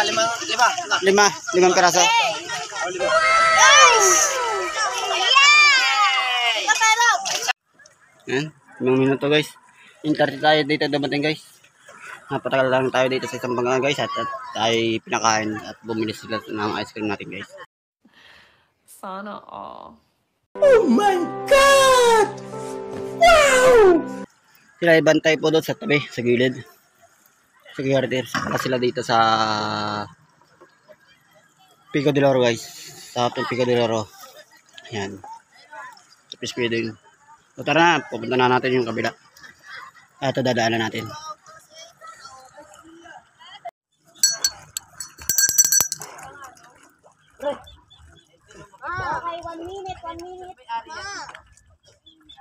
Limang piraso. Yan, 5 minuto guys. Internet tayo dito dumating guys. Napatagal lang tayo dito sa isang bangka guys at tayo pinakain at bumili sila ng ice cream natin guys. Sana all. Oh my God! Wow! Sila ibantay po doon sa tabi, sa gilid. Security. Saka sila dito sa Pico de Oro guys. Sa Pico de Oro. Yan. Sa fish feeding. So tara na, pupunta na natin yung kabila. Ito dadaanan natin. Okay, 1 minute.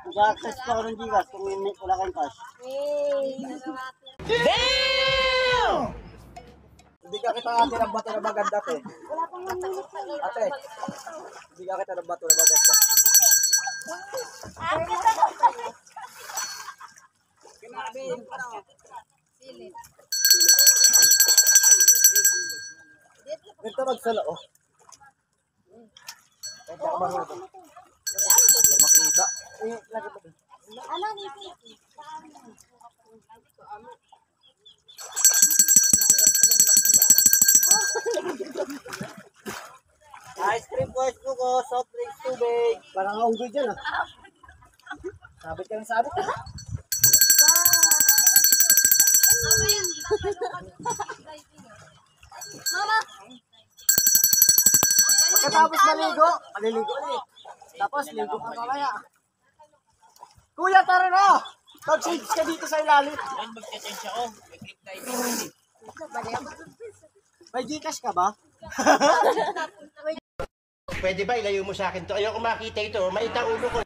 Mag-access pa ako ng Gcash kung wala kang cash. Damn! Hindi ka kita ate ng bato na maganda te. Wala pang 1 minute pa. Ate, hindi ka kita ng bato na maganda. Ito magsala oh. Ito ka marunong. Hindi makita. Lagi pa. Ano nito? Ice cream po, soft drinks, tubig. Parang unggoy dyan ah. Sabit ka ng sabit ah. Mama! Pagkatapos maligo, maliligo ulit. Tapos ligo ka mamaya. Kuya, tara na! Mag-change ka dito sa ilalim. Mag-change ako. May Gcash ka ba? Pwede ba ilayo mo sa akin to? Ayoko makita ito. Maita ulo ko.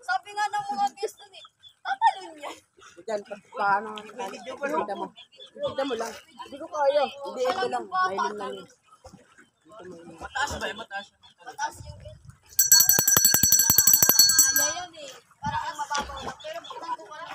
Sabi nga ng mga guest nun eh, tatalon niya. Diyan, paano? Kita mo lang. Hindi ko kaya. Hindi, ito lang. Mailin lang yun. Mataas ba? Mataas. Mataas yung guest. Kaya yan eh, parang ang mababaw lang. Pero pagkakita ko lang,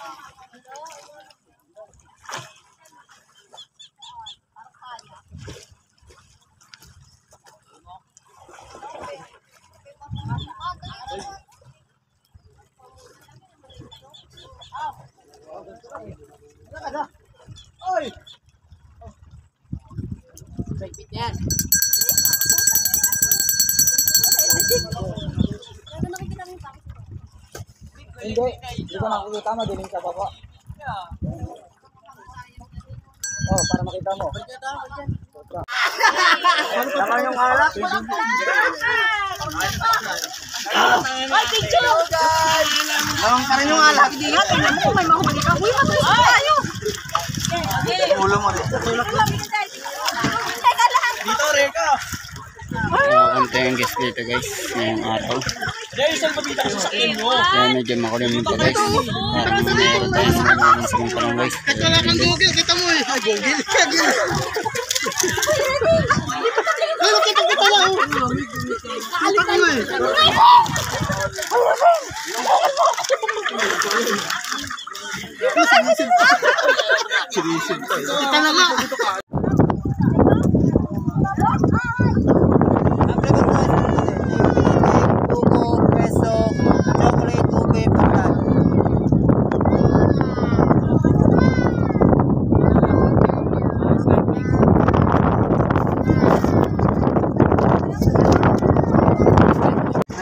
Oy! Pagpit yan. Hindi ko nakikita, madilim sa baba. Oh, para makita mo. Naman yung alak. Ay, picture! Naman pa rin yung alak. Hindi nga, tingnan mo kung may mahuli ka. Uy, matulis tayo! Ulo mo rin. Teka lang! Dito, Reka. Konti ang guest dito guys. Ngayong araw. Kaya medyo makulimit pa guys. Parang meron tayo sa mga sigang pa lang guys. Kahit wala kang Google, kita mo eh. Ay, Google. Ano kita kita lang? Nakalik ka mo eh. Sinisin pa eh. Kita na nga.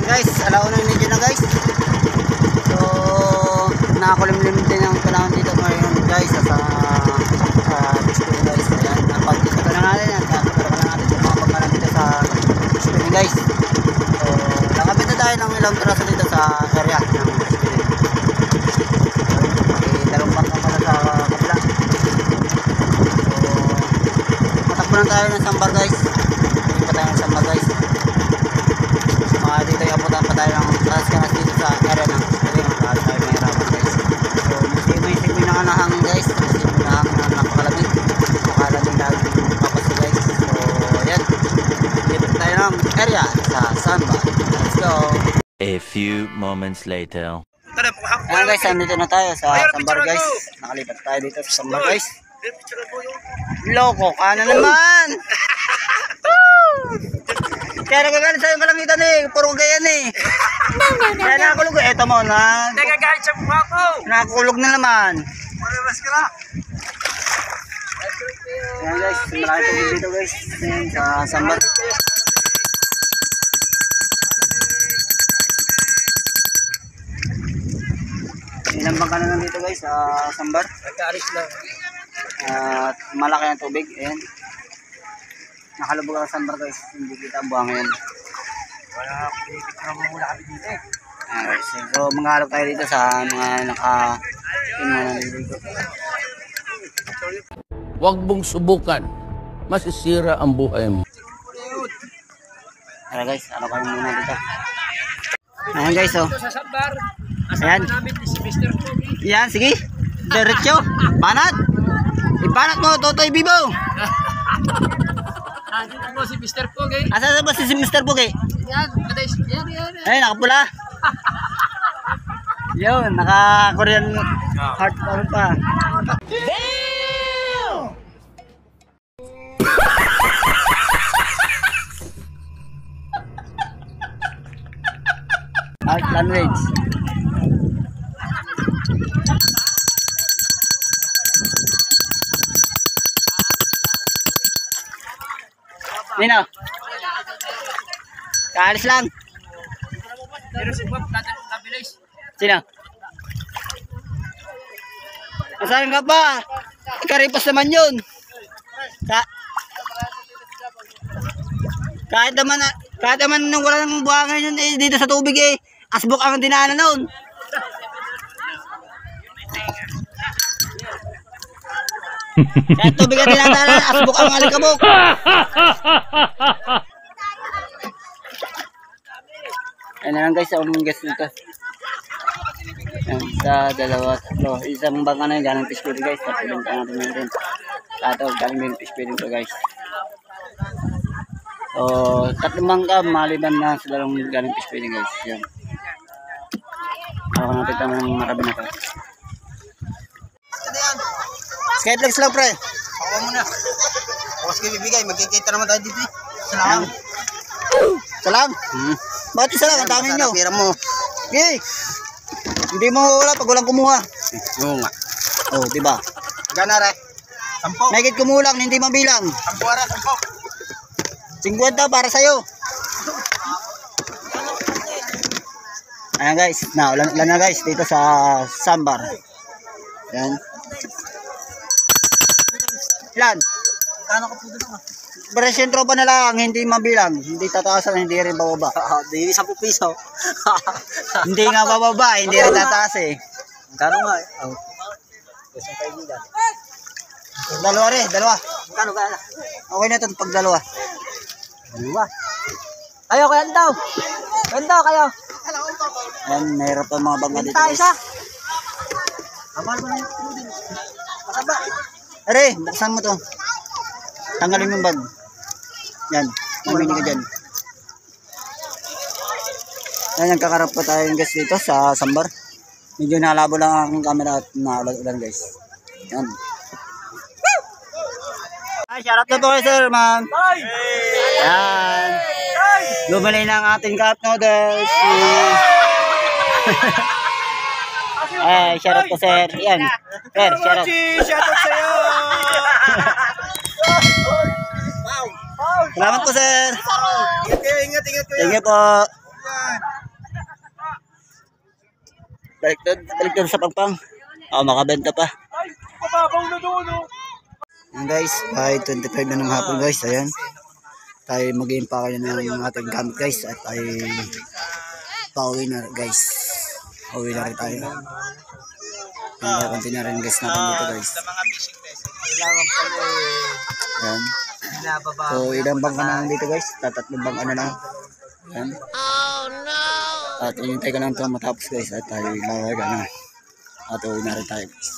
Guys, alauna yung medyo na guys. So, nakakulimlim din ang panahon dito ngayon guys sa display guys. Ayan, napag-dito na natin yan. Napag-dito na natin yung mga pagkalan dito sa display guys. So, nakabit na tayo ng ilang traso dito sa area ng display. Okay, dalawang bangka pala sa kabila. So, matakbo na tayo ng sambar guys. Hindi pa tayo ng sambar guys. Dito yung abutan pa tayo ng kanas dito sa area ng display. Tayo may harapan guys. So, simoy na nga hangin guys. Simoy na hangin na napakalamig. Makalamig lagi yung papasok guys. So, yan. Dito tayo ng area sa Samba. Let's go. A few moments later. Tara, Ayan guys, nandito na tayo sa Sambar guys. Nakalipat tayo dito sa Sambar guys. Loko ka na naman! Kaya nagagalit sa'yo kalangitan eh. Puro gayan eh. Kaya nakakulog eh. Eto mo na. Nagagalit sa mukha ko. Nakakulog na naman. Mariwas ka na. Ayan guys, marami tubig dito guys. Ayan sa Sambar. Ilang bangka na lang dito guys sa Sambar. Nagkaalis lang. At malaki ang tubig. Ayan. Nakalubog ang Sambar guys. Hindi kita ang buhangin. Wala akong pinipitra mo mula kami dito eh. Ayan guys. So manghalap tayo dito sa mga naliligo. Huwag mong subukan. Masisira ang buhay mo. Ayan guys, ano kami muna dito. Ayan guys, oh. Sa Sambar. Ayan. Namin si Mr. Pogi. Yan, sige. Diretso. Banat. Ibanat mo, Totoy Bibo. Nandito po si Mr. Pogi. Asa ba si Mr. Pugi? Yan, yan. Ay, nakapula. Yun, naka-Korean heart pa. Heart language. Nino? Kaalis lang. Pero si Bob, nabilis. Sino? Nasaan ka pa? Karipas naman yun. Kahit naman nung wala nang buhangin yun eh, dito sa tubig eh. Asbok ang dinaanan noon. Kahit tubig ang dinaanan, asbok ang alikabok. Ayan na lang guys, ang guest dito. Ayan, sa dalawa, tatlo. Isang bangka na yun, galing fish feeding guys. Tapilin ka natin yun rin. Tato, galing din fish feeding to guys. So, tatlong bangka, maliban na sa dalawang galing fish feeding guys. Yan. Ako natin tamang marami na to. Skyflex lang pre. Ako muna. Bukas kayo bibigay, magkikita naman tayo dito. Salam. Salam. Bakit isa lang? Ang dami nyo. Pira mo. Okay. Hindi mo wala pag walang kumuha. Oo nga. Oh, diba? Gana re. 10. Mahigit kumulang, hindi mabilang. 10 ara, 10. 50 para sa'yo. Ayan guys, ulan na guys dito sa Sambar. Ayan. Ilan? Kano ka po doon? Presyo tropa na lang, hindi mabilang. Hindi tataasan, hindi rin bababa. Hindi 10 piso. Hindi nga bababa, hindi rin tataas eh. Kano nga eh? Oh. Isang kaibigan. Dalawa rin, dalawa. Kano ka? Okay na ito pag dalawa. Dalawa. Kayo, kayo daw. Kayo daw, kayo. Ayan, mayroon pa mga bangka dito Tayo guys. isa. Amal ba na yung din? Makaba. Are, buksan mo to. Tanggalin yung bag. Yan, mamini ka dyan. Ayan, nagkakarap pa tayo guys dito sa Sambar. Medyo nalabo lang ang camera at naulan guys. Yan. Ay, shoutout na po kayo sir, ma'am. Yan. Lumali na ang ating cup noodles. Ay, shoutout po sir. Yan. Sir, shoutout. Shoutout sa'yo. Salamat po sir. Ingat kayo. Thank you po. Baliktad sa pagpang. Makabenta pa. Papabaw na doon, no? Ayan guys, by 25 na ng hapon guys. Ayan. Tayo mag-iimpake ng ating gamit guys. At tayo pauwi na guys. Pauwi na rin tayo. Ayan, konti na rin guys natin dito guys. Sa mga fishing vessel, kailangan pa Ayan. binababa. So, ilang bangka na lang dito guys. Tatlong bangka na lang. Ayan. Oh no! At inintay ka lang ito matapos guys. At tayo ilalagay na. At uwi na rin tayo guys.